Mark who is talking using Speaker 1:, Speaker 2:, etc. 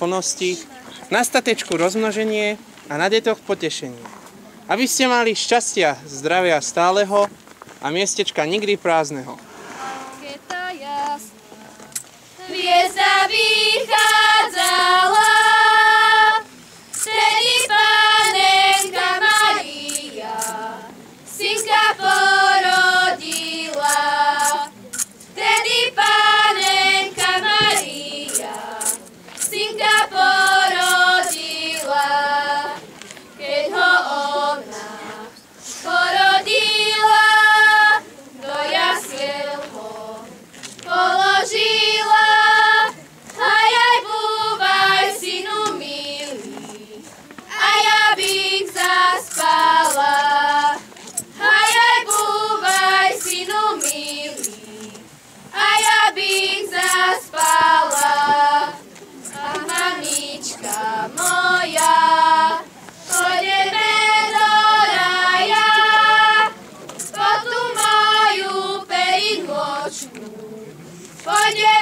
Speaker 1: plnosti, na statečku rozmnoženie a na detoch potešenie. Aby ste mali šťastia, zdravia stáleho a miestečka nikdy prázdneho.
Speaker 2: Hviezda vychádzala, vtedy Panenka Mária synka porodila. Vtedy Panenka Mária synka porodila. Keď ho ona porodila, do jasiel ho položila. Moja, pôjdeme do raja, po tú moju perinôčku, pôjdeme